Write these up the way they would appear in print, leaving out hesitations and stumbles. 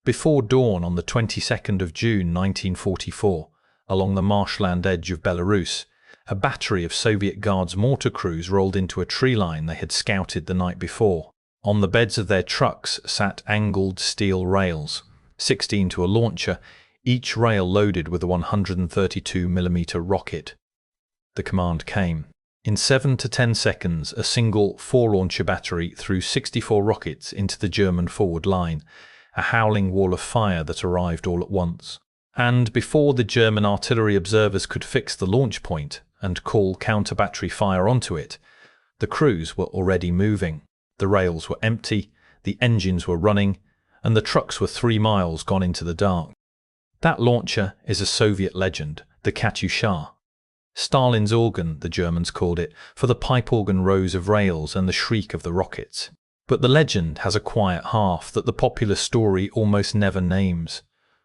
Before dawn on the 22nd of June 1944, along the marshland edge of Belarus, a battery of Soviet Guards Mortar crews rolled into a tree line they had scouted the night before. On the beds of their trucks sat angled steel rails, 16 to a launcher, each rail loaded with a 132mm rocket. The command came. In 7 to 10 seconds, a single 4-launcher battery threw 64 rockets into the German forward line, a howling wall of fire that arrived all at once. And before the German artillery observers could fix the launch point and call counter-battery fire onto it, the crews were already moving. The rails were empty, the engines were running, and the trucks were 3 miles gone into the dark. That launcher is a Soviet legend, the Katyusha. Stalin's organ, the Germans called it, for the pipe organ rows of rails and the shriek of the rockets. But the legend has a quiet half that the popular story almost never names.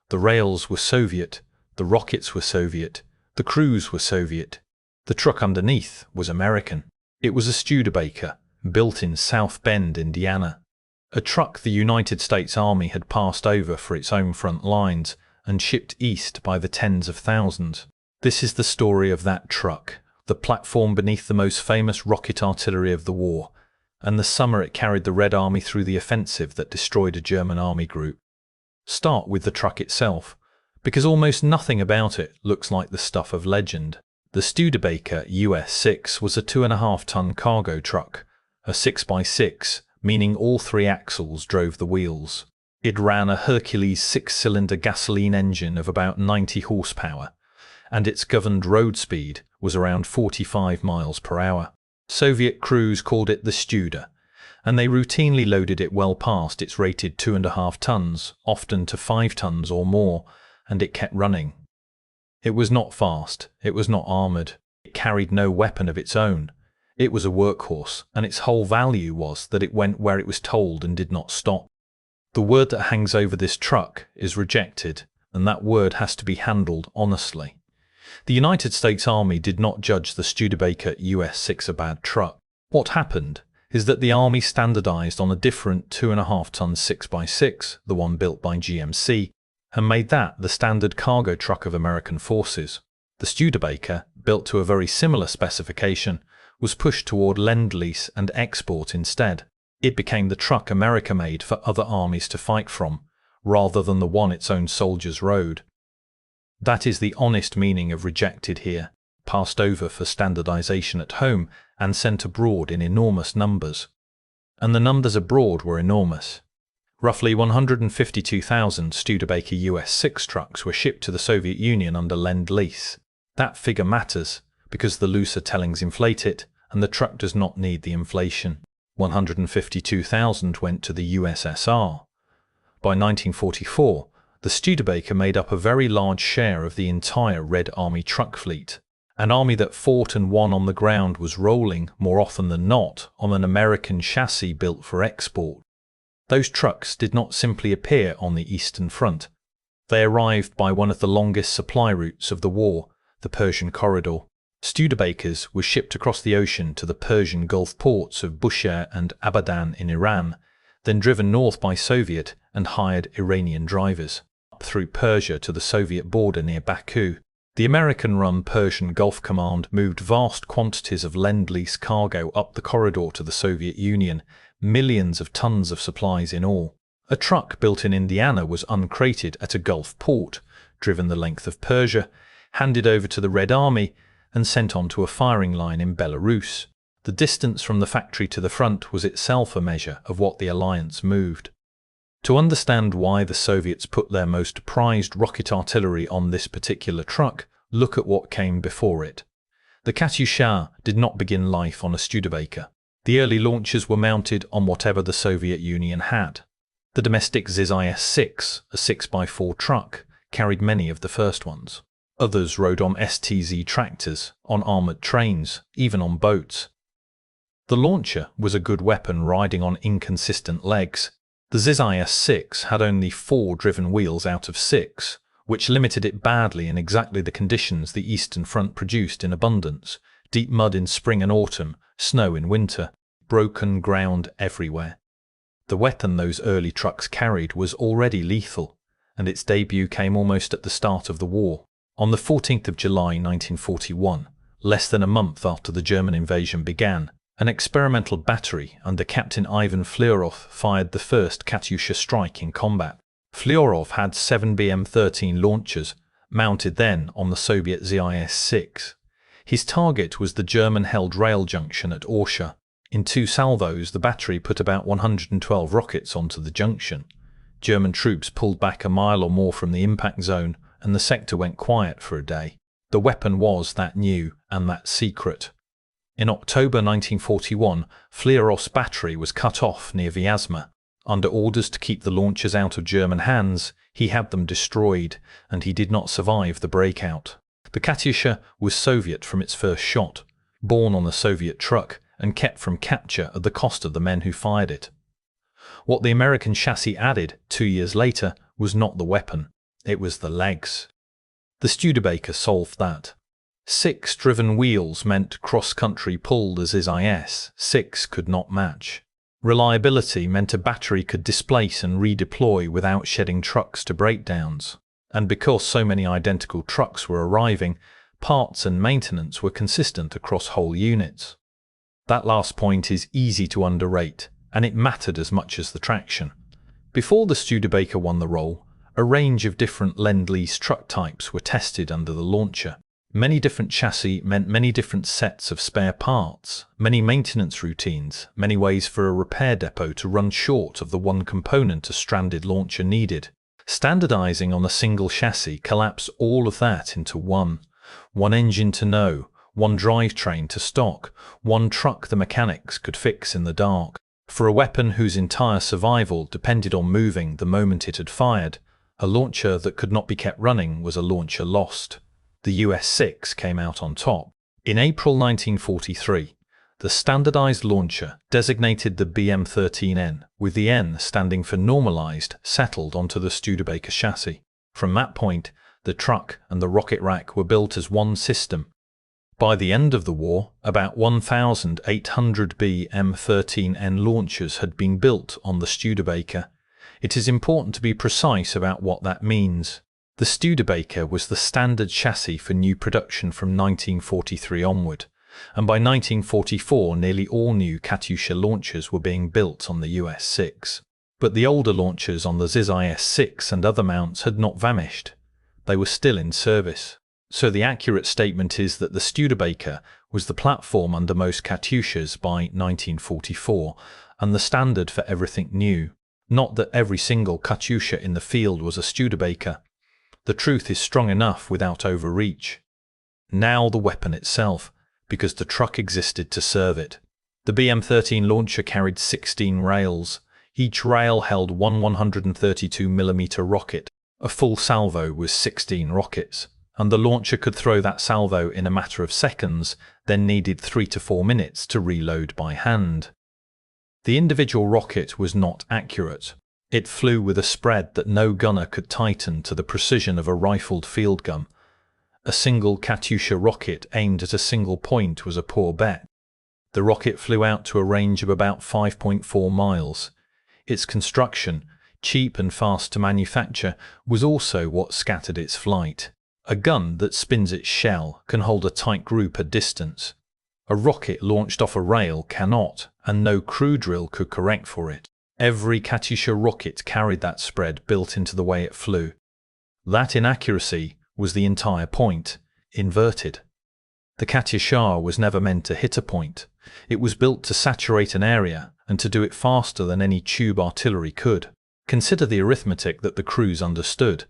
The rails were Soviet, the rockets were Soviet, the crews were Soviet. The truck underneath was American. It was a Studebaker, built in South Bend, Indiana. A truck the United States Army had passed over for its own front lines and shipped east by the tens of thousands. This is the story of that truck, the platform beneath the most famous rocket artillery of the war, and the summer it carried the Red Army through the offensive that destroyed a German army group. Start with the truck itself, because almost nothing about it looks like the stuff of legend. The Studebaker US6 was a 2.5-ton cargo truck, a 6x6, meaning all 3 axles drove the wheels. It ran a Hercules 6-cylinder gasoline engine of about 90 horsepower, and its governed road speed was around 45 miles per hour. Soviet crews called it the Studer, and they routinely loaded it well past its rated 2.5 tons, often to 5 tons or more, and it kept running. It was not fast, it was not armoured, it carried no weapon of its own. It was a workhorse, and its whole value was that it went where it was told and did not stop. The word that hangs over this truck is rejected, and that word has to be handled honestly. The United States Army did not judge the Studebaker US6 a bad truck. What happened is that the Army standardized on a different 2.5-ton 6x6, the one built by GMC, and made that the standard cargo truck of American forces. The Studebaker, built to a very similar specification, was pushed toward Lend-Lease and export instead. It became the truck America made for other armies to fight from, rather than the one its own soldiers rode. That is the honest meaning of rejected here, passed over for standardization at home and sent abroad in enormous numbers. And the numbers abroad were enormous. Roughly 152,000 Studebaker US6 trucks were shipped to the Soviet Union under Lend-Lease. That figure matters, because the looser tellings inflate it, and the truck does not need the inflation. 152,000 went to the USSR. By 1944, the Studebaker made up a very large share of the entire Red Army truck fleet. An army that fought and won on the ground was rolling, more often than not, on an American chassis built for export. Those trucks did not simply appear on the Eastern Front. They arrived by one of the longest supply routes of the war, the Persian Corridor. Studebakers were shipped across the ocean to the Persian Gulf ports of Bushehr and Abadan in Iran, then driven north by Soviet and hired Iranian drivers, up through Persia to the Soviet border near Baku. The American-run Persian Gulf Command moved vast quantities of Lend-Lease cargo up the corridor to the Soviet Union, millions of tons of supplies in all. A truck built in Indiana was uncrated at a Gulf port, driven the length of Persia, handed over to the Red Army, and sent on to a firing line in Belarus. The distance from the factory to the front was itself a measure of what the alliance moved. To understand why the Soviets put their most prized rocket artillery on this particular truck, look at what came before it. The Katyusha did not begin life on a Studebaker. The early launchers were mounted on whatever the Soviet Union had. The domestic ZIS-6, a 6x4 truck, carried many of the first ones. Others rode on STZ tractors, on armoured trains, even on boats. The launcher was a good weapon riding on inconsistent legs. The ZIS-6 had only 4 driven wheels out of 6, which limited it badly in exactly the conditions the Eastern Front produced in abundance: deep mud in spring and autumn, snow in winter, broken ground everywhere. The weapon those early trucks carried was already lethal, and its debut came almost at the start of the war. On the 14th of July 1941, less than a month after the German invasion began, an experimental battery under Captain Ivan Flyorov fired the first Katyusha strike in combat. Flyorov had 7 BM-13 launchers, mounted then on the Soviet ZIS-6. His target was the German-held rail junction at Orsha. In 2 salvos, the battery put about 112 rockets onto the junction. German troops pulled back a mile or more from the impact zone, and the sector went quiet for a day. The weapon was that new and that secret. In October 1941, Flyorov's battery was cut off near Vyazma. Under orders to keep the launchers out of German hands, he had them destroyed, and he did not survive the breakout. The Katyusha was Soviet from its first shot, born on a Soviet truck and kept from capture at the cost of the men who fired it. What the American chassis added 2 years later was not the weapon, it was the legs. The Studebaker solved that. 6 driven wheels meant cross-country pull the ZIS-6 could not match. Reliability meant a battery could displace and redeploy without shedding trucks to breakdowns. And because so many identical trucks were arriving, parts and maintenance were consistent across whole units. That last point is easy to underrate, and it mattered as much as the traction. Before the Studebaker won the role, a range of different Lend-Lease truck types were tested under the launcher. Many different chassis meant many different sets of spare parts, many maintenance routines, many ways for a repair depot to run short of the one component a stranded launcher needed. Standardizing on a single chassis collapsed all of that into one engine to know, one drivetrain to stock, one truck the mechanics could fix in the dark. For a weapon whose entire survival depended on moving the moment it had fired, a launcher that could not be kept running was a launcher lost. The US-6 came out on top. In April 1943, the standardized launcher, designated the BM-13N, with the N standing for normalized, settled onto the Studebaker chassis. From that point, the truck and the rocket rack were built as one system. By the end of the war, about 1,800 BM-13N launchers had been built on the Studebaker. It is important to be precise about what that means. The Studebaker was the standard chassis for new production from 1943 onward, and by 1944 nearly all new Katyusha launchers were being built on the US-6. But the older launchers on the ZIS-6 and other mounts had not vanished. They were still in service. So the accurate statement is that the Studebaker was the platform under most Katyushas by 1944, and the standard for everything new. Not that every single Katyusha in the field was a Studebaker. The truth is strong enough without overreach. Now the weapon itself, because the truck existed to serve it. The BM-13 launcher carried 16 rails. Each rail held one 132mm rocket. A full salvo was 16 rockets, and the launcher could throw that salvo in a matter of seconds, then needed 3 to 4 minutes to reload by hand. The individual rocket was not accurate. It flew with a spread that no gunner could tighten to the precision of a rifled field gun. A single Katyusha rocket aimed at a single point was a poor bet. The rocket flew out to a range of about 5.4 miles. Its construction, cheap and fast to manufacture, was also what scattered its flight. A gun that spins its shell can hold a tight group at distance. A rocket launched off a rail cannot, and no crew drill could correct for it. Every Katyusha rocket carried that spread built into the way it flew. That inaccuracy was the entire point, inverted. The Katyusha was never meant to hit a point. It was built to saturate an area and to do it faster than any tube artillery could. Consider the arithmetic that the crews understood.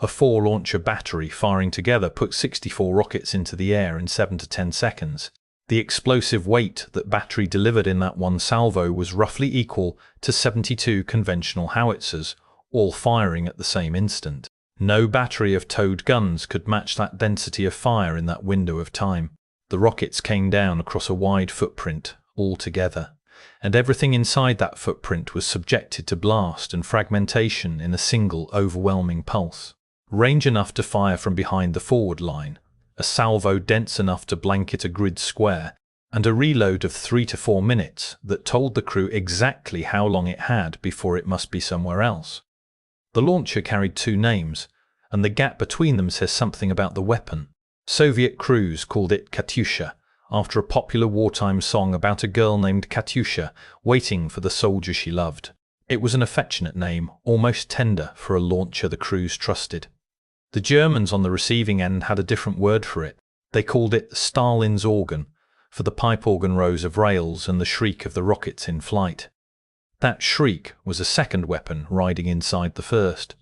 A 4-launcher battery firing together put 64 rockets into the air in 7 to 10 seconds. The explosive weight that battery delivered in that one salvo was roughly equal to 72 conventional howitzers, all firing at the same instant. No battery of towed guns could match that density of fire in that window of time. The rockets came down across a wide footprint, all together, and everything inside that footprint was subjected to blast and fragmentation in a single overwhelming pulse. Range enough to fire from behind the forward line, a salvo dense enough to blanket a grid square, and a reload of 3 to 4 minutes that told the crew exactly how long it had before it must be somewhere else. The launcher carried 2 names, and the gap between them says something about the weapon. Soviet crews called it Katyusha, after a popular wartime song about a girl named Katyusha waiting for the soldier she loved. It was an affectionate name, almost tender, for a launcher the crews trusted. The Germans on the receiving end had a different word for it. They called it Stalin's organ, for the pipe organ rows of rails and the shriek of the rockets in flight. That shriek was a second weapon riding inside the first.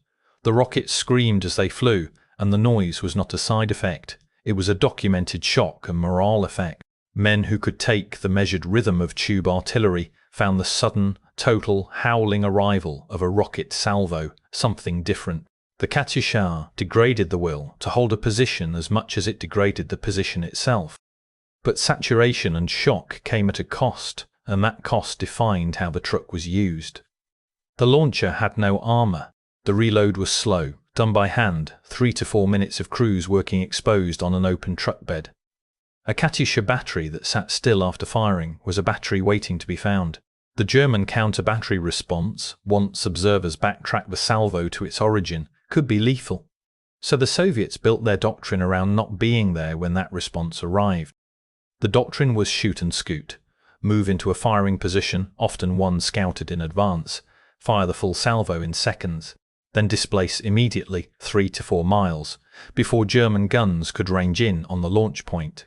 The rockets screamed as they flew, and the noise was not a side effect. It was a documented shock and morale effect. Men who could take the measured rhythm of tube artillery found the sudden, total, howling arrival of a rocket salvo something different. The Katyusha degraded the will to hold a position as much as it degraded the position itself. But saturation and shock came at a cost, and that cost defined how the truck was used. The launcher had no armour. The reload was slow, done by hand, 3 to 4 minutes of crews working exposed on an open truck bed. A Katyusha battery that sat still after firing was a battery waiting to be found. The German counter-battery response, once observers backtracked the salvo to its origin, could be lethal. So the Soviets built their doctrine around not being there when that response arrived. The doctrine was shoot and scoot, move into a firing position, often one scouted in advance, fire the full salvo in seconds, then displace immediately 3 to 4 miles before German guns could range in on the launch point.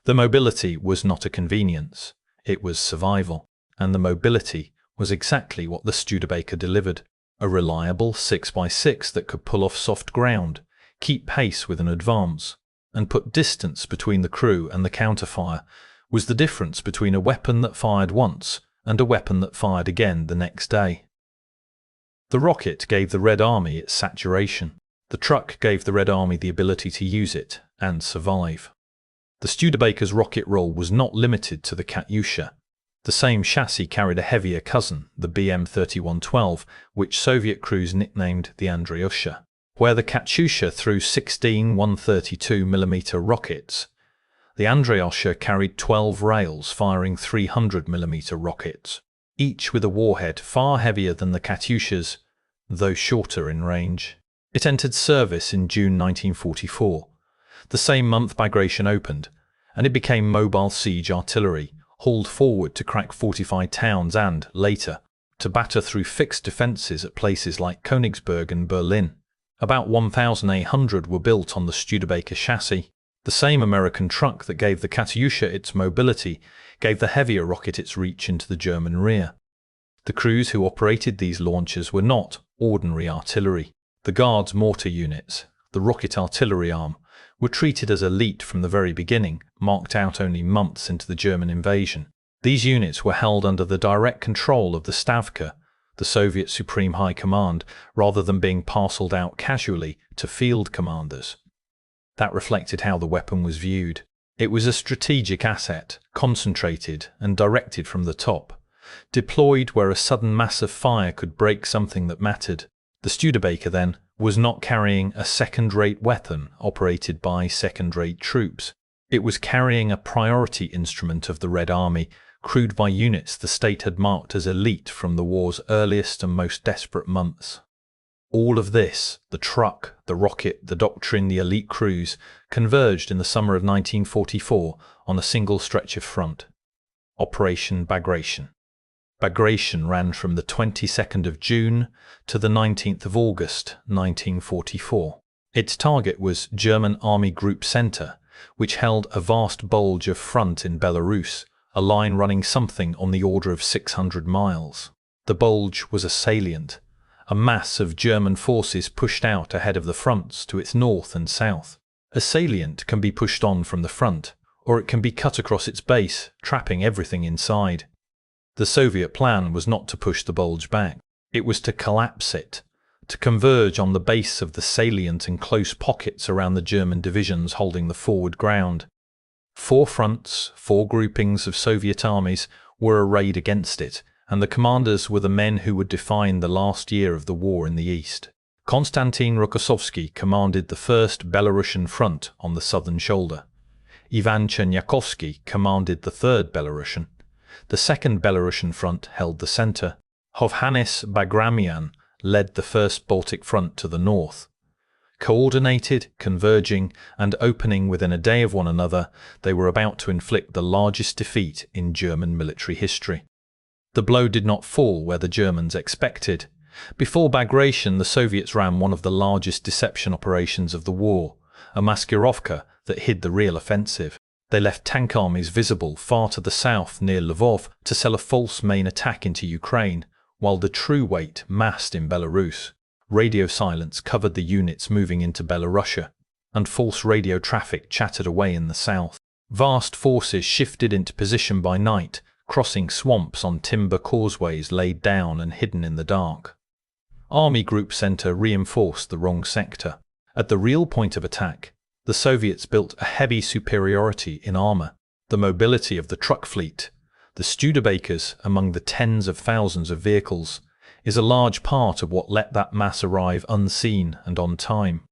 The mobility was not a convenience, it was survival, and the mobility was exactly what the Studebaker delivered. A reliable 6x6 that could pull off soft ground, keep pace with an advance, and put distance between the crew and the counterfire was the difference between a weapon that fired once and a weapon that fired again the next day. The rocket gave the Red Army its saturation. The truck gave the Red Army the ability to use it and survive. The Studebaker's rocket role was not limited to the Katyusha. The same chassis carried a heavier cousin, the BM-3112, which Soviet crews nicknamed the Orsha. Where the Katyusha threw 16 132mm rockets, the Orsha carried 12 rails firing 300mm rockets, each with a warhead far heavier than the Katyusha's, though shorter in range. It entered service in June 1944. The same month Bagration opened, and it became mobile siege artillery, hauled forward to crack fortified towns and, later, to batter through fixed defences at places like Königsberg and Berlin. About 1,800 were built on the Studebaker chassis. The same American truck that gave the Katyusha its mobility gave the heavier rocket its reach into the German rear. The crews who operated these launchers were not ordinary artillery. The Guards Mortar units, the rocket artillery arm, were treated as elite from the very beginning, marked out only months into the German invasion. These units were held under the direct control of the Stavka, the Soviet Supreme High Command, rather than being parcelled out casually to field commanders. That reflected how the weapon was viewed. It was a strategic asset, concentrated and directed from the top, deployed where a sudden mass of fire could break something that mattered. The Studebaker, then, was not carrying a second-rate weapon operated by second-rate troops. It was carrying a priority instrument of the Red Army, crewed by units the state had marked as elite from the war's earliest and most desperate months. All of this, the truck, the rocket, the doctrine, the elite crews, converged in the summer of 1944 on a single stretch of front. Operation Bagration. Bagration ran from the 22nd of June to the 19th of August 1944. Its target was German Army Group Center, which held a vast bulge of front in Belarus, a line running something on the order of 600 miles. The bulge was a salient, a mass of German forces pushed out ahead of the fronts to its north and south. A salient can be pushed on from the front, or it can be cut across its base, trapping everything inside. The Soviet plan was not to push the bulge back. It was to collapse it, to converge on the base of the salient in close pockets around the German divisions holding the forward ground. 4 fronts, 4 groupings of Soviet armies were arrayed against it, and the commanders were the men who would define the last year of the war in the east. Konstantin Rokossovsky commanded the 1st Belarusian front on the southern shoulder. Ivan Chernyakhovsky commanded the 3rd Belarusian. The 2nd Belarusian front held the centre. Hovhannes Bagramian led the 1st Baltic front to the north. Coordinated, converging, and opening within a day of one another, they were about to inflict the largest defeat in German military history. The blow did not fall where the Germans expected. Before Bagration, the Soviets ran one of the largest deception operations of the war, a maskirovka that hid the real offensive. They left tank armies visible far to the south near Lvov to sell a false main attack into Ukraine, while the true weight massed in Belarus. Radio silence covered the units moving into Belarusia, and false radio traffic chattered away in the south. Vast forces shifted into position by night, crossing swamps on timber causeways laid down and hidden in the dark. Army Group Center reinforced the wrong sector. At the real point of attack, the Soviets built a heavy superiority in armor. The mobility of the truck fleet, the Studebakers among the tens of thousands of vehicles, is a large part of what let that mass arrive unseen and on time.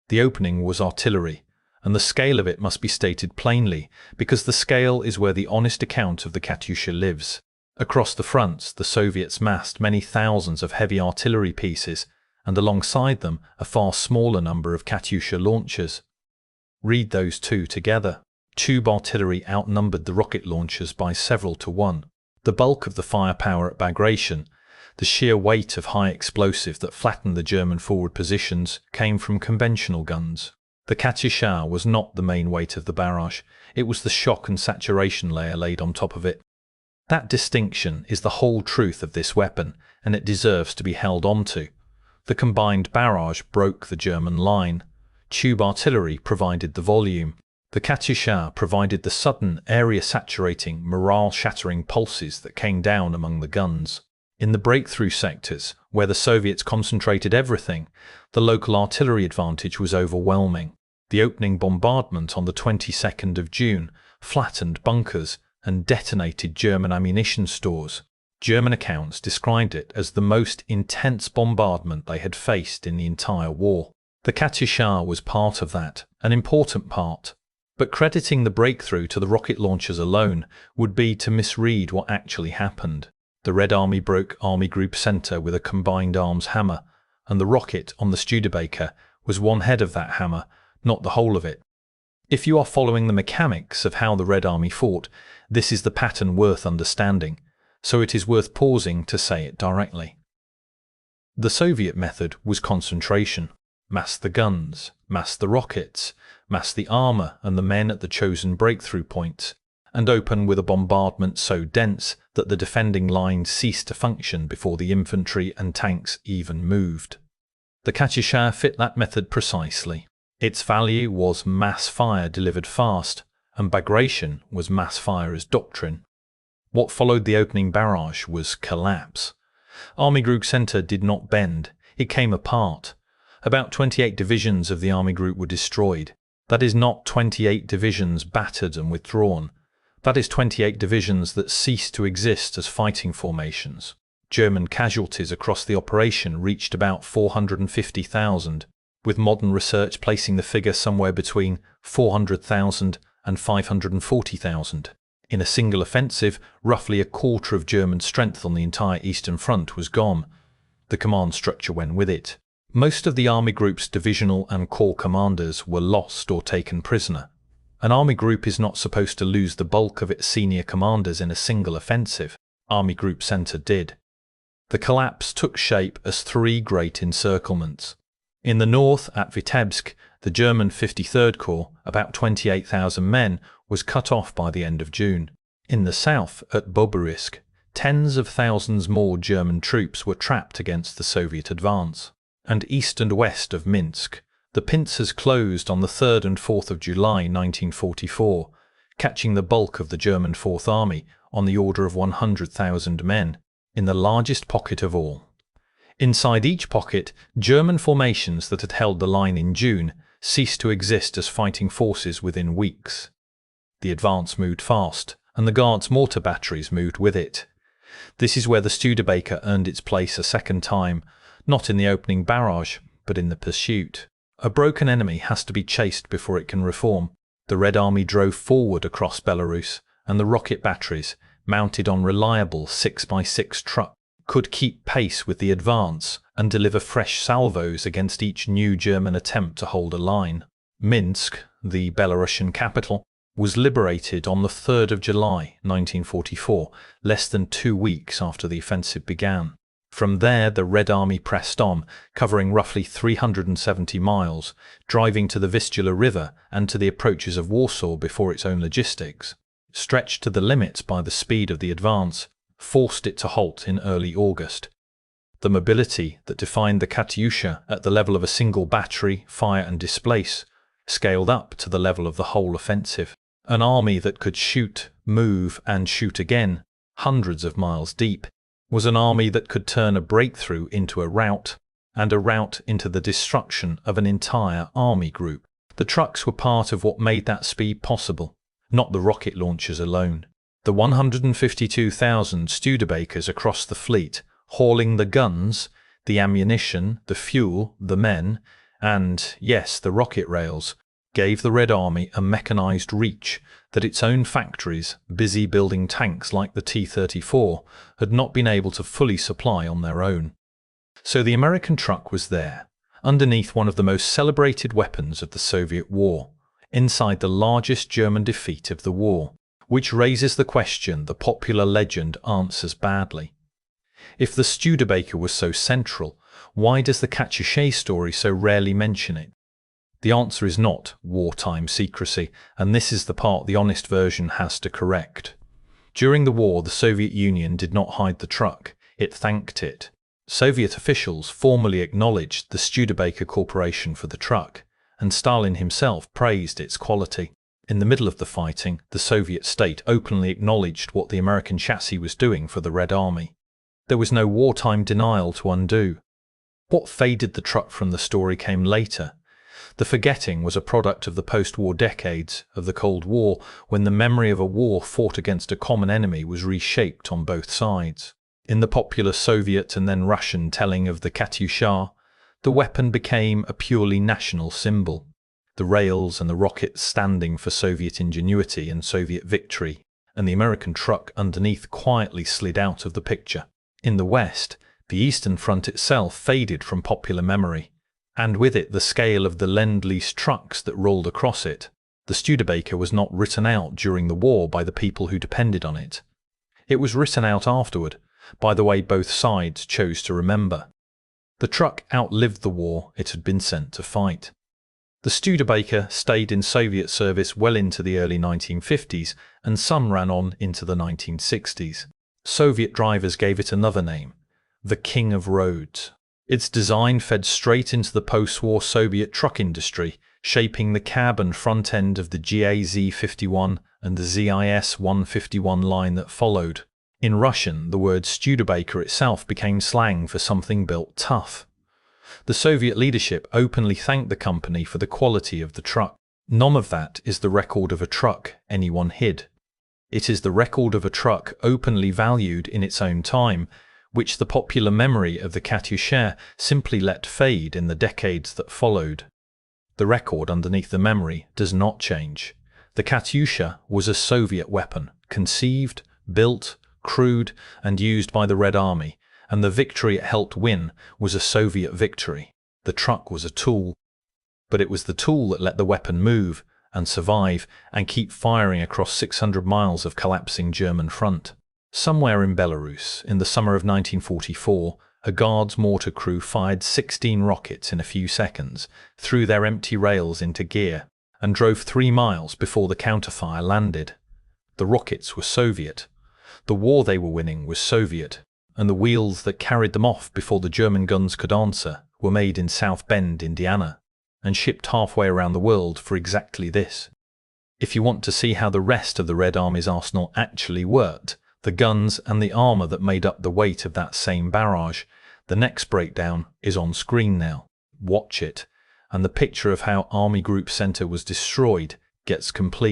The opening was artillery, and the scale of it must be stated plainly, because the scale is where the honest account of the Katyusha lives. Across the fronts, the Soviets massed many thousands of heavy artillery pieces, and alongside them a far smaller number of Katyusha launchers. Read those two together. Tube artillery outnumbered the rocket launchers by several to one. The bulk of the firepower at Bagration, the sheer weight of high explosive that flattened the German forward positions, came from conventional guns. The Katyusha was not the main weight of the barrage, it was the shock and saturation layer laid on top of it. That distinction is the whole truth of this weapon, and it deserves to be held onto. The combined barrage broke the German line. Tube artillery provided the volume. The Katyusha provided the sudden, area-saturating, morale-shattering pulses that came down among the guns. In the breakthrough sectors, where the Soviets concentrated everything, the local artillery advantage was overwhelming. The opening bombardment on the 22nd of June flattened bunkers and detonated German ammunition stores. German accounts described it as the most intense bombardment they had faced in the entire war. The Katyusha was part of that, an important part. But crediting the breakthrough to the rocket launchers alone would be to misread what actually happened. The Red Army broke Army Group Center with a combined arms hammer, and the rocket on the Studebaker was one head of that hammer, not the whole of it. If you are following the mechanics of how the Red Army fought, this is the pattern worth understanding, so it is worth pausing to say it directly. The Soviet method was concentration. Mass the guns, mass the rockets, mass the armor and the men at the chosen breakthrough points, and open with a bombardment so dense that the defending lines ceased to function before the infantry and tanks even moved. The Katyusha fit that method precisely. Its value was mass fire delivered fast, and Bagration was mass fire as doctrine. What followed the opening barrage was collapse. Army Group Center did not bend, it came apart. About 28 divisions of the Army Group were destroyed. That is not 28 divisions battered and withdrawn. That is 28 divisions that ceased to exist as fighting formations. German casualties across the operation reached about 450,000, with modern research placing the figure somewhere between 400,000 and 540,000. In a single offensive, roughly a quarter of German strength on the entire Eastern Front was gone. The command structure went with it. Most of the Army Group's divisional and corps commanders were lost or taken prisoner. An Army Group is not supposed to lose the bulk of its senior commanders in a single offensive. Army Group Center did. The collapse took shape as three great encirclements. In the north, at Vitebsk, the German 53rd Corps, about 28,000 men, was cut off by the end of June. In the south, at Bobruisk, tens of thousands more German troops were trapped against the Soviet advance. And east and west of Minsk, the pincers closed on the 3rd and 4th of July 1944, catching the bulk of the German Fourth Army on the order of 100,000 men, in the largest pocket of all. Inside each pocket, German formations that had held the line in June ceased to exist as fighting forces within weeks. The advance moved fast, and the Guards Mortar batteries moved with it. This is where the Studebaker earned its place a second time, not in the opening barrage, but in the pursuit. A broken enemy has to be chased before it can reform. The Red Army drove forward across Belarus, and the rocket batteries, mounted on reliable 6x6 trucks, could keep pace with the advance and deliver fresh salvos against each new German attempt to hold a line. Minsk, the Belarusian capital, was liberated on the 3rd of July 1944, less than 2 weeks after the offensive began. From there, the Red Army pressed on, covering roughly 370 miles, driving to the Vistula River and to the approaches of Warsaw before its own logistics, stretched to the limits by the speed of the advance, forced it to halt in early August. The mobility that defined the Katyusha at the level of a single battery, fire and displace, scaled up to the level of the whole offensive. An army that could shoot, move and shoot again, hundreds of miles deep, was an army that could turn a breakthrough into a rout, and a rout into the destruction of an entire army group. The trucks were part of what made that speed possible, not the rocket launchers alone. The 152,000 Studebakers across the fleet, hauling the guns, the ammunition, the fuel, the men, and, yes, the rocket rails, gave the Red Army a mechanized reach that its own factories, busy building tanks like the T-34, had not been able to fully supply on their own. So the American truck was there, underneath one of the most celebrated weapons of the Soviet war, inside the largest German defeat of the war, which raises the question the popular legend answers badly. If the Studebaker was so central, why does the Katyusha story so rarely mention it? The answer is not wartime secrecy, and this is the part the honest version has to correct. During the war, the Soviet Union did not hide the truck, it thanked it. Soviet officials formally acknowledged the Studebaker Corporation for the truck, and Stalin himself praised its quality. In the middle of the fighting, the Soviet state openly acknowledged what the American chassis was doing for the Red Army. There was no wartime denial to undo. What faded the truck from the story came later. The forgetting was a product of the post-war decades of the Cold War, when the memory of a war fought against a common enemy was reshaped on both sides. In the popular Soviet and then Russian telling of the Katyusha, the weapon became a purely national symbol, the rails and the rockets standing for Soviet ingenuity and Soviet victory, and the American truck underneath quietly slid out of the picture. In the West, the Eastern Front itself faded from popular memory, and with it the scale of the Lend-Lease trucks that rolled across it. The Studebaker was not written out during the war by the people who depended on it. It was written out afterward, by the way both sides chose to remember. The truck outlived the war it had been sent to fight. The Studebaker stayed in Soviet service well into the early 1950s, and some ran on into the 1960s. Soviet drivers gave it another name, the King of Roads. Its design fed straight into the post-war Soviet truck industry, shaping the cab and front end of the GAZ-51 and the ZIS-151 line that followed. In Russian, the word Studebaker itself became slang for something built tough. The Soviet leadership openly thanked the company for the quality of the truck. None of that is the record of a truck anyone hid. It is the record of a truck openly valued in its own time, which the popular memory of the Katyusha simply let fade in the decades that followed. The record underneath the memory does not change. The Katyusha was a Soviet weapon, conceived, built, crewed, and used by the Red Army, and the victory it helped win was a Soviet victory. The truck was a tool, but it was the tool that let the weapon move and survive and keep firing across 600 miles of collapsing German front. Somewhere in Belarus, in the summer of 1944, a Guards Mortar crew fired 16 rockets in a few seconds, threw their empty rails into gear, and drove 3 miles before the counterfire landed. The rockets were Soviet. The war they were winning was Soviet, and the wheels that carried them off before the German guns could answer were made in South Bend, Indiana, and shipped halfway around the world for exactly this. If you want to see how the rest of the Red Army's arsenal actually worked, the guns and the armour that made up the weight of that same barrage, the next breakdown is on screen now. Watch it, and the picture of how Army Group Center was destroyed gets complete.